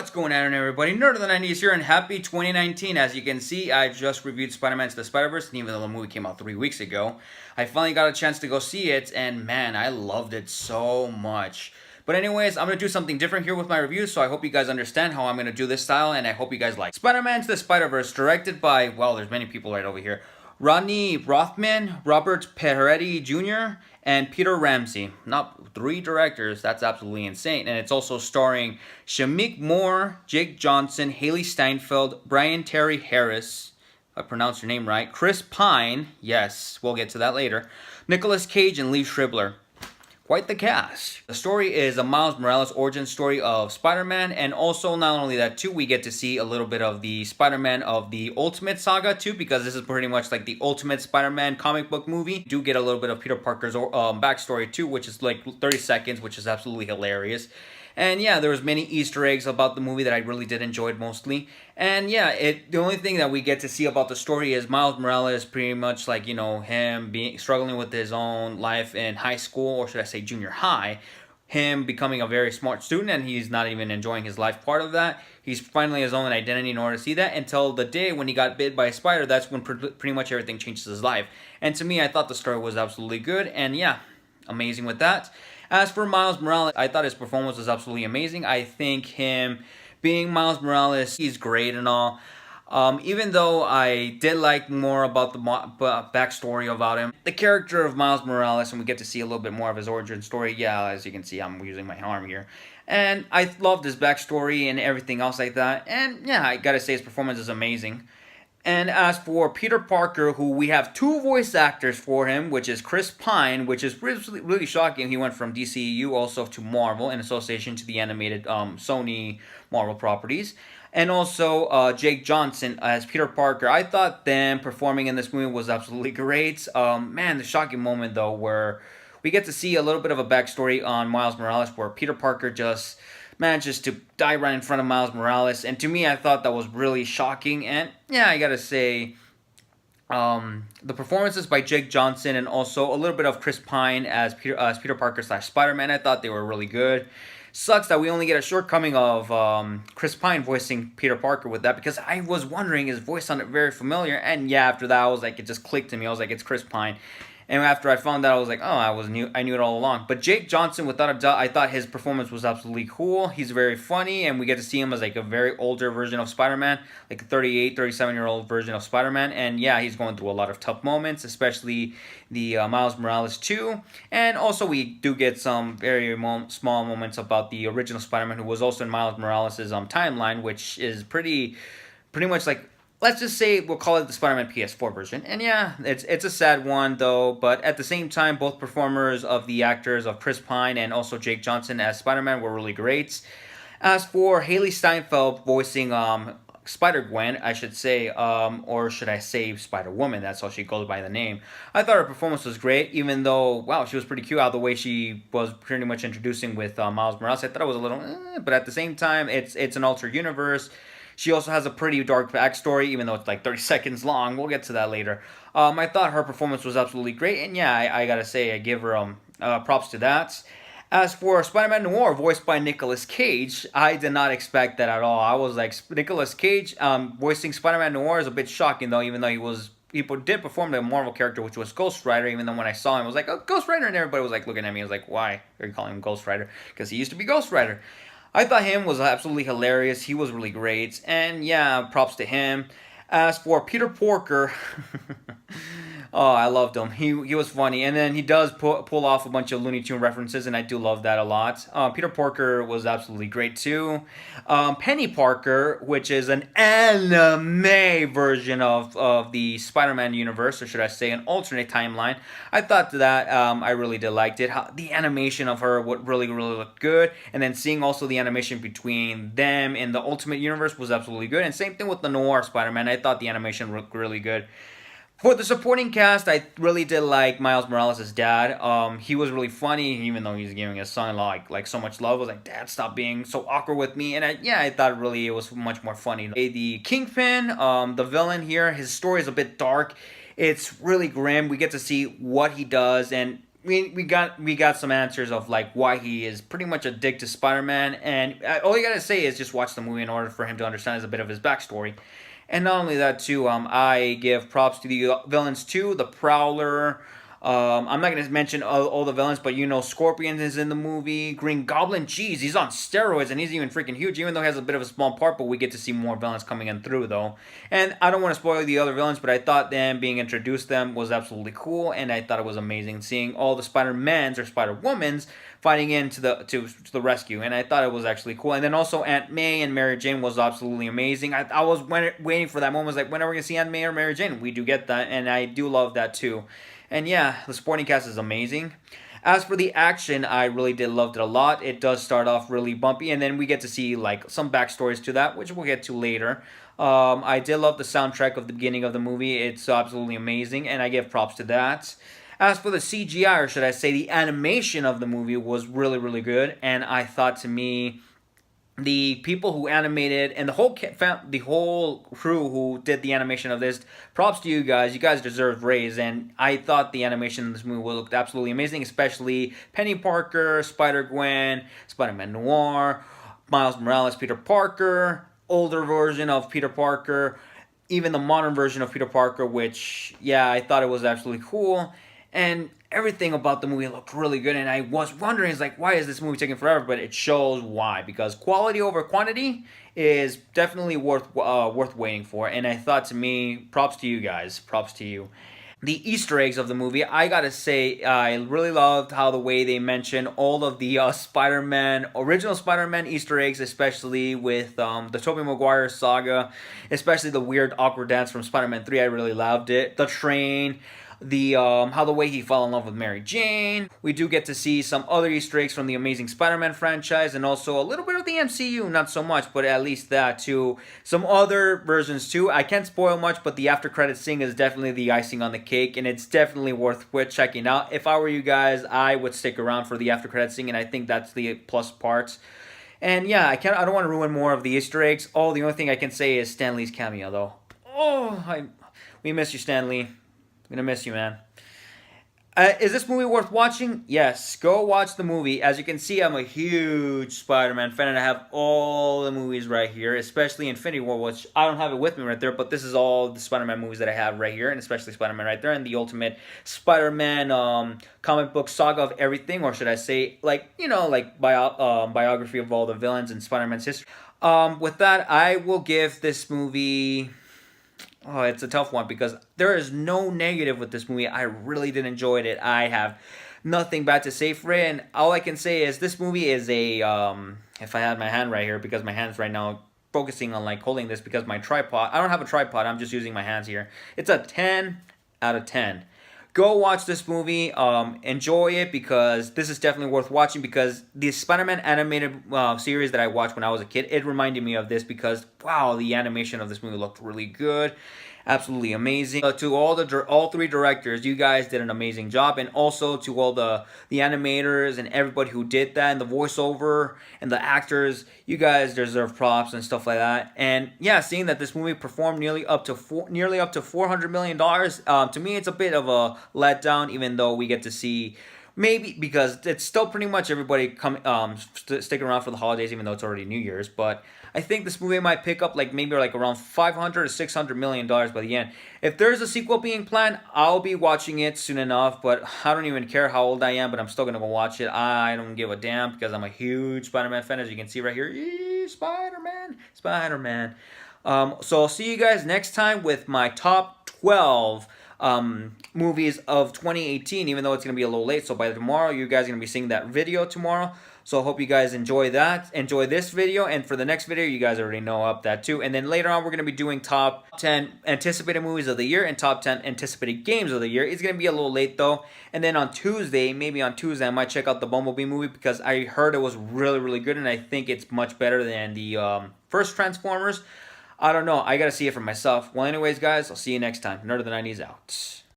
What's going on, everybody? Nerd of the 90s here, and happy 2019. As you can see, I just reviewed Spider-Man to the Spider-Verse, and even though the movie came out 3 weeks ago, I finally got a chance to go see it, and man, I loved it so much. But anyways, I'm going to do something different here with my review, so I hope you guys understand how I'm going to do this style, and I hope you guys like. Spider-Man to the Spider-Verse, directed by, well, there's many people right over here. Rodney Rothman, Robert Peretti Jr., and Peter Ramsey. Not 3 directors, that's absolutely insane. And it's also starring Shameik Moore, Jake Johnson, Haley Steinfeld, Brian Terry Harris, if I pronounced your name right, Chris Pine, yes, we'll get to that later, Nicolas Cage, and Lee Stribler. Quite the cast. The story is a Miles Morales origin story of Spider-Man, and also not only that too, we get to see a little bit of the Spider-Man of the Ultimate Saga too, because this is pretty much like the Ultimate Spider-Man comic book movie. You do get a little bit of Peter Parker's backstory too, which is like 30 seconds, which is absolutely hilarious. And yeah, there was many Easter eggs about the movie that I really did enjoy mostly. And yeah, the only thing that we get to see about the story is Miles Morales pretty much like, you know, him struggling with his own life in high school, or should I say junior high. Him becoming a very smart student, and he's not even enjoying his life part of that. He's finding his own identity in order to see that, until the day when he got bit by a spider. That's when pretty much everything changes his life. And to me, I thought the story was absolutely good, and yeah, amazing with that. As for Miles Morales, I thought his performance was absolutely amazing. I think him being Miles Morales, he's great and all. Even though I did like more about the backstory about him, the character of Miles Morales, and we get to see a little bit more of his origin story. Yeah, as you can see, I'm using my arm here. And I loved his backstory and everything else like that. And yeah, I gotta say his performance is amazing. And as for Peter Parker, who we have 2 voice actors for him, which is Chris Pine, which is really shocking. He went from DCEU also to Marvel in association to the animated Sony Marvel properties. And also Jake Johnson as Peter Parker. I thought them performing in this movie was absolutely great. Man, the shocking moment though, where we get to see a little bit of a backstory on Miles Morales, where Peter Parker just manages to die right in front of Miles Morales. And to me, I thought that was really shocking. And yeah, I gotta say, the performances by Jake Johnson and also a little bit of Chris Pine as Peter Parker / Spider-Man, I thought they were really good. Sucks that we only get a shortcoming of Chris Pine voicing Peter Parker with that, because I was wondering, his voice sounded very familiar. And yeah, after that, I was like, it just clicked to me. I was like, it's Chris Pine. And after I found out, I was like, oh, I knew it all along. But Jake Johnson, without a doubt, I thought his performance was absolutely cool. He's very funny, and we get to see him as like a very older version of Spider-Man, like a 38, 37-year-old version of Spider-Man. And yeah, he's going through a lot of tough moments, especially the Miles Morales 2. And also we do get some very small moments about the original Spider-Man, who was also in Miles Morales' timeline, which is pretty much like, let's just say we'll call it the Spider-Man PS4 version. And yeah, it's a sad one though, but at the same time, both performers of the actors of Chris Pine and also Jake Johnson as Spider-Man were really great. As for Haley Steinfeld voicing Spider-Gwen, I should say, or should I say Spider-Woman, that's how she goes by the name. I thought her performance was great, even though, wow, she was pretty cute out the way she was pretty much introducing with Miles Morales. I thought it was a little, but at the same time, it's an altered universe. She also has a pretty dark backstory, even though it's like 30 seconds long. We'll get to that later. I thought her performance was absolutely great, and yeah, I gotta say, I give her props to that. As for Spider-Man Noir, voiced by Nicolas Cage, I did not expect that at all. I was like, Nicolas Cage voicing Spider-Man Noir is a bit shocking, though, even though he did perform the Marvel character, which was Ghost Rider, even though when I saw him, I was like, oh, Ghost Rider, and everybody was like looking at me. I was like, why are you calling him Ghost Rider? Because he used to be Ghost Rider. I thought him was absolutely hilarious. He was really great. And yeah, props to him. As for Peter Porker, oh, I loved him. He was funny. And then he does pull off a bunch of Looney Tune references, and I do love that a lot. Peter Porker was absolutely great too. Penny Parker, which is an anime version of the Spider-Man universe, or should I say an alternate timeline. I thought that I really did liked it. The animation of her would really looked good. And then seeing also the animation between them in the Ultimate Universe was absolutely good. And same thing with the Noir Spider-Man. I thought the animation looked really good. For the supporting cast, I really did like Miles Morales' dad. He was really funny, even though he's giving his son like so much love. I was like, Dad, stop being so awkward with me. And I thought really it was much more funny. The Kingpin, the villain here, his story is a bit dark. It's really grim. We get to see what he does, and we got some answers of like why he is pretty much a dick to Spider-Man, and all you gotta say is just watch the movie in order for him to understand a bit of his backstory. And not only that too, I give props to the villains too. The Prowler. I'm not gonna mention all the villains, but you know Scorpion is in the movie. Green Goblin, jeez, he's on steroids and he's even freaking huge. Even though he has a bit of a small part, but we get to see more villains coming in through though. And I don't want to spoil the other villains, but I thought them being introduced them was absolutely cool, and I thought it was amazing seeing all the Spider-Mans or Spider-Womans fighting into to the rescue, and I thought it was actually cool. And then also Aunt May and Mary Jane was absolutely amazing. I was waiting for that moment. I was like, when are we gonna see Aunt May or Mary Jane? We do get that, and I do love that too. And yeah, the supporting cast is amazing. As for the action, I really did loved it a lot. It does start off really bumpy, and then we get to see like some backstories to that, which we'll get to later. I did love the soundtrack of the beginning of the movie. It's absolutely amazing, and I give props to that. As for the CGI, or should I say the animation of the movie, was really, really good. And I thought, to me, the people who animated and the whole crew who did the animation of this, props to you guys. You guys deserve praise, and I thought the animation in this movie looked absolutely amazing, especially Penny Parker, Spider Gwen, Spider Man Noir, Miles Morales, Peter Parker, older version of Peter Parker, even the modern version of Peter Parker, which, yeah, I thought it was absolutely cool. And everything about the movie looked really good, and I was wondering, it's like, why is this movie taking forever? But it shows why, because quality over quantity is definitely worth waiting for. And I thought, to me, props to you guys, props to you. The Easter eggs of the movie, I gotta say, I really loved how the way they mentioned all of the original Spider-Man Easter eggs, especially with the Tobey Maguire saga, especially the weird awkward dance from Spider-Man 3. I really loved it. The train, the how the way he fell in love with Mary Jane. We do get to see some other Easter eggs from the Amazing Spider-Man franchise, and also a little bit of the MCU, not so much, but at least that too. Some other versions too. I can't spoil much, but the after credits scene is definitely the icing on the cake, and it's definitely worth checking out. If I were you guys, I would stick around for the after credits scene, and I think that's the plus parts. And yeah, I don't want to ruin more of the Easter eggs. Oh, the only thing I can say is Stan Lee's cameo though. We miss you, Stan Lee. Gonna miss you, man. Is this movie worth watching? Yes, go watch the movie. As you can see, I'm a huge Spider-Man fan, and I have all the movies right here, especially Infinity War, which I don't have it with me right there, but this is all the Spider-Man movies that I have right here, and especially Spider-Man right there, and the Ultimate Spider-Man comic book saga of everything, or should I say, like, like biography of all the villains in Spider-Man's history. With that, I will give this movie... Oh, it's a tough one because there is no negative with this movie. I really did enjoy it. I have nothing bad to say for it, and all I can say is this movie is a if I had my hand right here, because my hands right now focusing on like holding this because my tripod. I don't have a tripod. I'm just using my hands here. It's a 10 out of 10. Go watch this movie. Enjoy it, because this is definitely worth watching, because the Spider-Man animated series that I watched when I was a kid, it reminded me of this, because wow, the animation of this movie looked really good. Absolutely amazing. To all three directors, you guys did an amazing job, and also to all the animators and everybody who did that, and the voiceover and the actors, you guys deserve props and stuff like that. And yeah, seeing that this movie performed nearly up to $400 million, to me it's a bit of a letdown, even though we get to see. Maybe because it's still pretty much everybody sticking around for the holidays, even though it's already New Year's. But I think this movie might pick up maybe around $500 to $600 million by the end. If there's a sequel being planned, I'll be watching it soon enough. But I don't even care how old I am, but I'm still gonna go watch it. I don't give a damn, because I'm a huge Spider-Man fan, as you can see right here. Yee, Spider-Man, Spider-Man. So I'll see you guys next time with my top 12 movies of 2018, even though it's going to be a little late. So by tomorrow, you guys are going to be seeing that video tomorrow. So I hope you guys enjoy that. Enjoy this video. And for the next video, you guys already know up that too. And then later on, we're going to be doing top 10 anticipated movies of the year and top 10 anticipated games of the year. It's going to be a little late though. And then on Tuesday, I might check out the Bumblebee movie, because I heard it was really, really good. And I think it's much better than the first Transformers. I don't know. I got to see it for myself. Well, anyways, guys, I'll see you next time. Nerd of the 90s out.